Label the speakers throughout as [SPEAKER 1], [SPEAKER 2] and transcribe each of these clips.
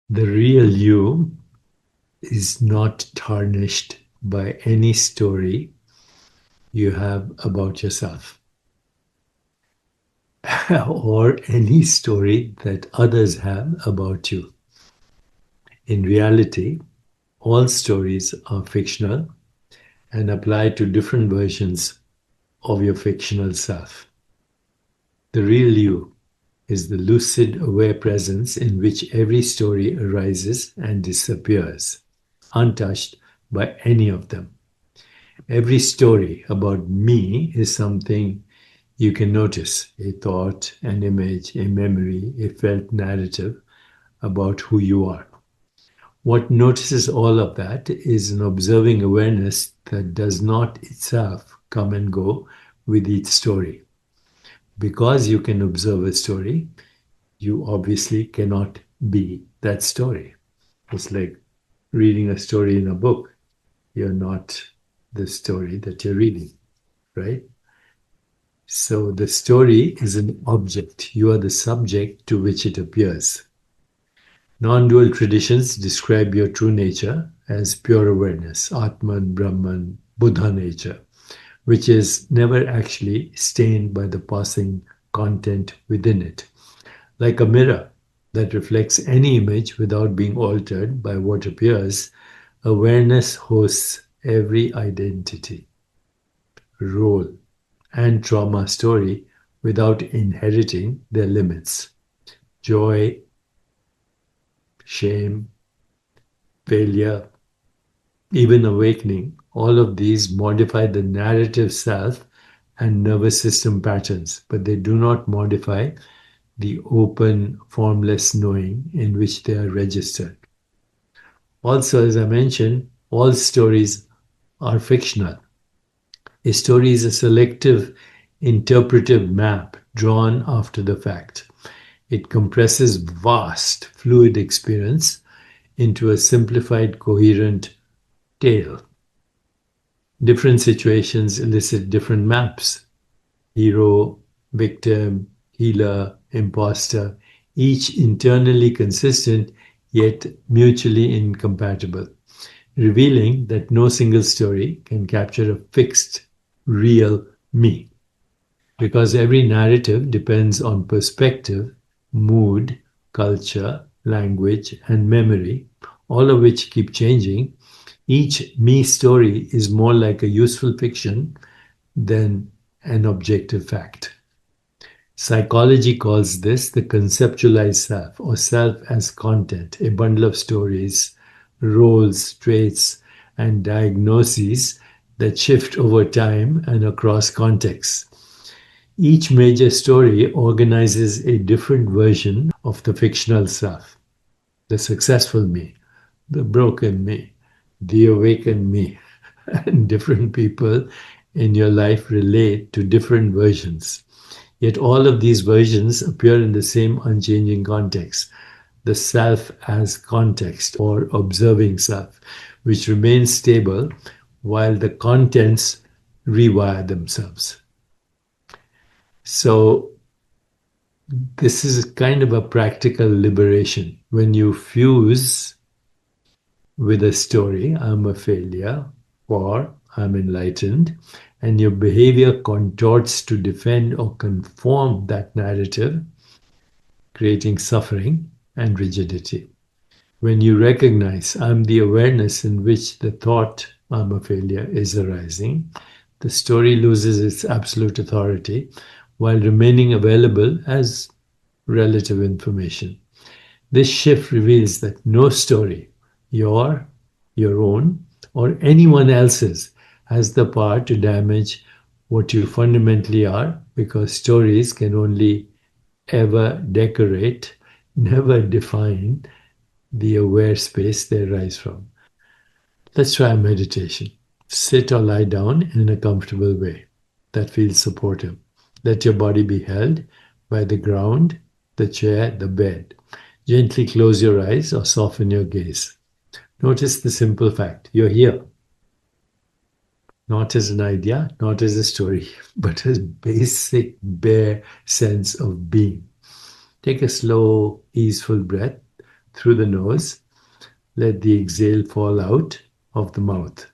[SPEAKER 1] The real you is not tarnished by any story you have about yourself or any story that others have about you. In reality, all stories are fictional and apply to different versions of your fictional self. The real you is the lucid, aware presence in which every story arises and disappears, untouched by any of them. Every story about me is something you can notice: a thought, an image, a memory, a felt narrative about who you are. What notices all of that is an observing awareness that does not itself come and go with each story. Because you can observe a story, you obviously cannot be that story. It's like reading a story in a book. You're not the story that you're reading, right? So the story is an object. You are the subject to which it appears. Non-dual traditions describe your true nature as pure awareness, Atman, Brahman, Buddha nature, which is never actually stained by the passing content within it. Like a mirror that reflects any image without being altered by what appears, awareness hosts every identity, role, and trauma story without inheriting their limits. Joy, shame, failure, even awakening, all of these modify the narrative self and nervous system patterns, but they do not modify the open, formless knowing in which they are registered. Also, as I mentioned, all stories are fictional. A story is a selective, interpretive map drawn after the fact. It compresses vast, fluid experience into a simplified, coherent tale. Different situations elicit different maps: hero, victim, healer, imposter, each internally consistent yet mutually incompatible, revealing that no single story can capture a fixed, real me. Because every narrative depends on perspective, mood, culture, language, and memory, all of which keep changing, each me story is more like a useful fiction than an objective fact. Psychology calls this the conceptualized self, or self as content, a bundle of stories, roles, traits, and diagnoses that shift over time and across contexts. Each major story organizes a different version of the fictional self: the successful me, the broken me, the awakened me. And different people in your life relate to different versions. Yet all of these versions appear in the same unchanging context, the self as context or observing self, which remains stable while the contents rewire themselves. So, this is kind of a practical liberation. When you fuse with a story, I'm a failure or I'm enlightened, and your behavior contorts to defend or conform that narrative, creating suffering and rigidity. When you recognize I'm the awareness in which the thought I'm a failure is arising, the story loses its absolute authority while remaining available as relative information. This shift reveals that no story, your, your own, or anyone else's, has the power to damage what you fundamentally are, because stories can only ever decorate, never define the aware space they arise from. Let's try a meditation. Sit or lie down in a comfortable way that feels supportive. Let your body be held by the ground, the chair, the bed. Gently close your eyes or soften your gaze. Notice the simple fact: you're here, not as an idea, not as a story, but as basic, bare sense of being. Take a slow, easeful breath through the nose. Let the exhale fall out of the mouth.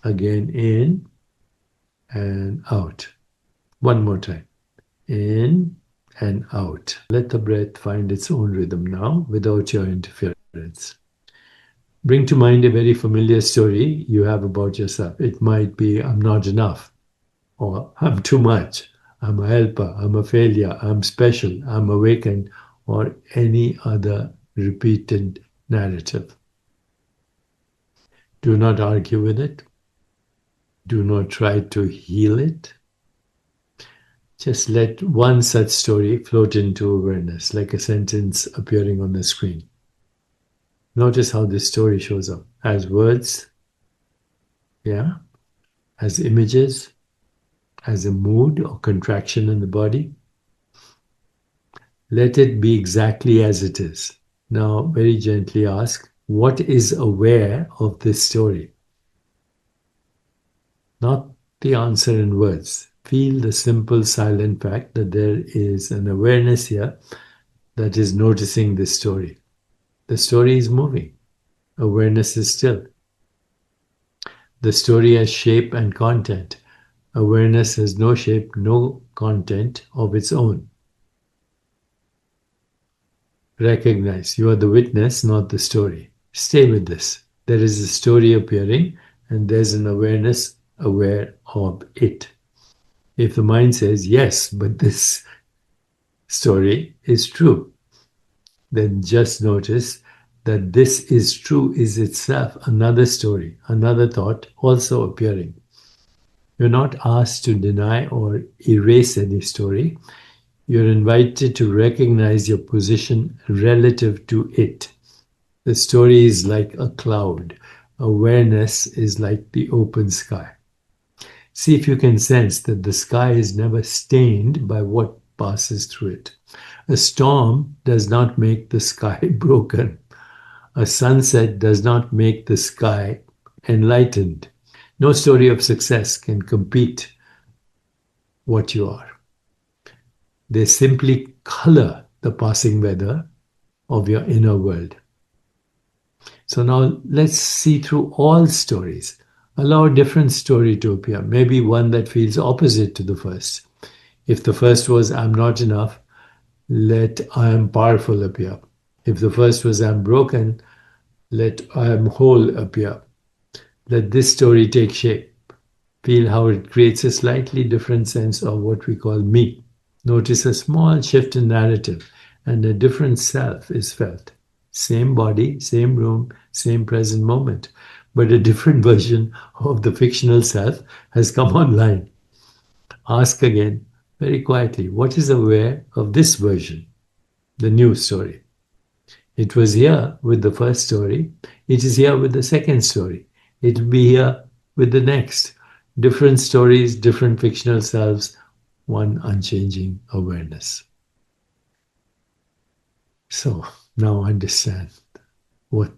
[SPEAKER 1] Again, in and out. One more time. In and out. Let the breath find its own rhythm now without your interference. Bring to mind a very familiar story you have about yourself. It might be, I'm not enough, or I'm too much, I'm a helper, I'm a failure, I'm special, I'm awakened, or any other repeated narrative. Do not argue with it. Do not try to heal it. Just let one such story float into awareness, like a sentence appearing on the screen. Notice how this story shows up as words, yeah, as images, as a mood or contraction in the body. Let it be exactly as it is. Now, very gently ask, what is aware of this story? Not the answer in words. Feel the simple, silent fact that there is an awareness here that is noticing this story. The story is moving. Awareness is still. The story has shape and content. Awareness has no shape, no content of its own. Recognize you are the witness, not the story. Stay with this. There is a story appearing, and there's an awareness aware of it. If the mind says, yes, but this story is true, then just notice that this is true is itself another story, another thought also appearing. You're not asked to deny or erase any story. You're invited to recognize your position relative to it. The story is like a cloud. Awareness is like the open sky. See if you can sense that the sky is never stained by what passes through it. A storm does not make the sky broken. A sunset does not make the sky enlightened. No story of success can compete what you are. They simply color the passing weather of your inner world. So now let's see through all stories. Allow a different story to appear, maybe one that feels opposite to the first. If the first was, I'm not enough, let I am powerful appear. If the first was, I'm broken, let I am whole appear. Let this story take shape. Feel how it creates a slightly different sense of what we call me. Notice a small shift in narrative, and a different self is felt. Same body, same room, same present moment, but a different version of the fictional self has come online. Ask again, very quietly, what is aware of this version, the new story? It was here with the first story. It is here with the second story. It will be here with the next. Different stories, different fictional selves, one unchanging awareness. So now understand what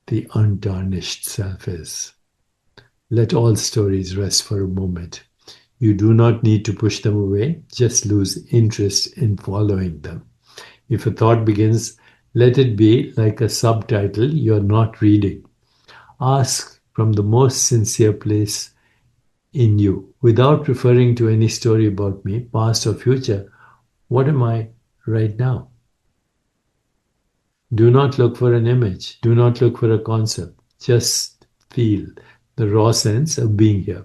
[SPEAKER 1] the untarnished self is. Let all stories rest for a moment. You do not need to push them away, just lose interest in following them. If a thought begins, let it be like a subtitle you're not reading. Ask from the most sincere place in you, without referring to any story about me, past or future. What am I right now? Do not look for an image. Do not look for a concept. Just feel the raw sense of being here,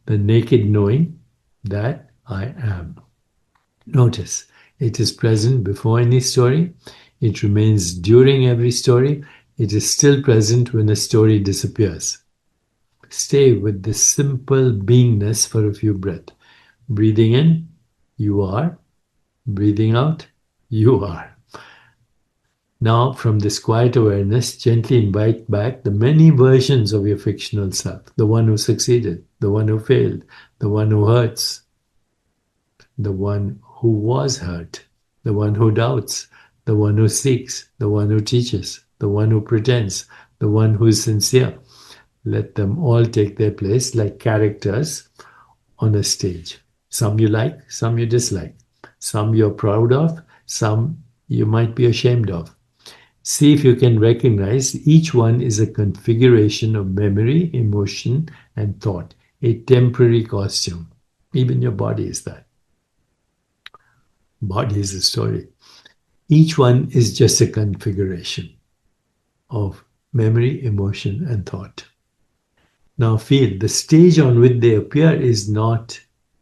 [SPEAKER 1] the naked knowing that I am. Notice it is present before any story. It remains during every story. It is still present when a story disappears. Stay with this simple beingness for a few breaths. Breathing in, you are. Breathing out, you are. Now, from this quiet awareness, gently invite back the many versions of your fictional self, the one who succeeded, the one who failed, the one who hurts, the one who was hurt, the one who doubts, the one who seeks, the one who teaches, the one who pretends, the one who is sincere. Let them all take their place like characters on a stage. Some you like, some you dislike, some you're proud of, some you might be ashamed of. See if you can recognize each one is a configuration of memory, emotion, and thought, a temporary costume. Even your body is that. Body is a story. Each one is just a configuration of memory, emotion, and thought. Now, feel the stage on which they appear is not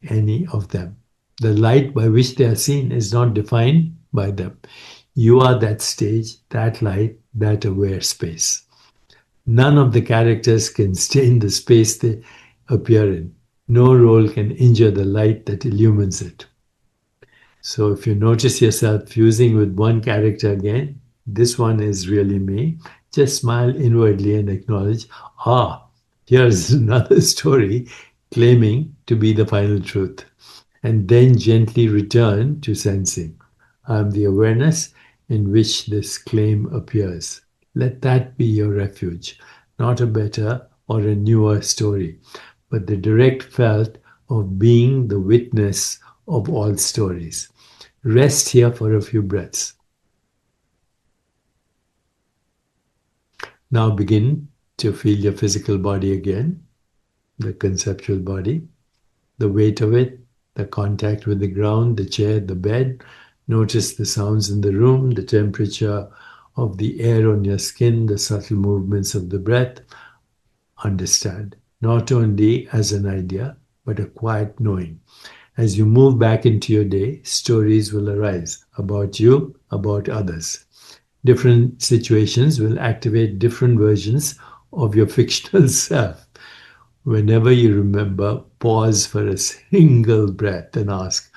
[SPEAKER 1] any of them. The light by which they are seen is not defined by them. You are that stage, that light, that aware space. None of the characters can stay in the space they appear in. No role can injure the light that illumines it. So if you notice yourself fusing with one character again, this one is really me, just smile inwardly and acknowledge, ah, here's another story claiming to be the final truth. And then gently return to sensing. I am the awareness in which this claim appears. Let that be your refuge, not a better or a newer story, but the direct felt of being the witness of all stories. Rest here for a few breaths. Now begin to feel your physical body again, the conceptual body, the weight of it, the contact with the ground, the chair, the bed. Notice the sounds in the room, the temperature of the air on your skin, the subtle movements of the breath. Understand, not only as an idea, but a quiet knowing. As you move back into your day, stories will arise about you, about others. Different situations will activate different versions of your fictional self. Whenever you remember, pause for a single breath and ask,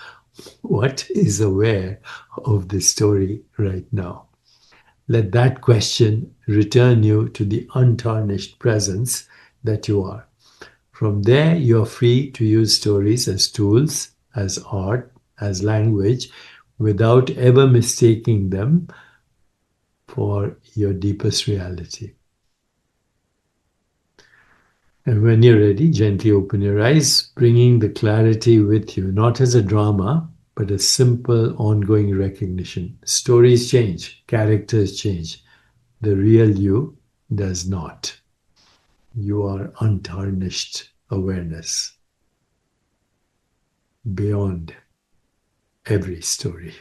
[SPEAKER 1] what is aware of this story right now? Let that question return you to the untarnished presence that you are. From there, you are free to use stories as tools, as art, as language, without ever mistaking them for your deepest reality. And when you're ready, gently open your eyes, bringing the clarity with you, not as a drama, but a simple ongoing recognition. Stories change, characters change. The real you does not. You are untarnished awareness beyond every story.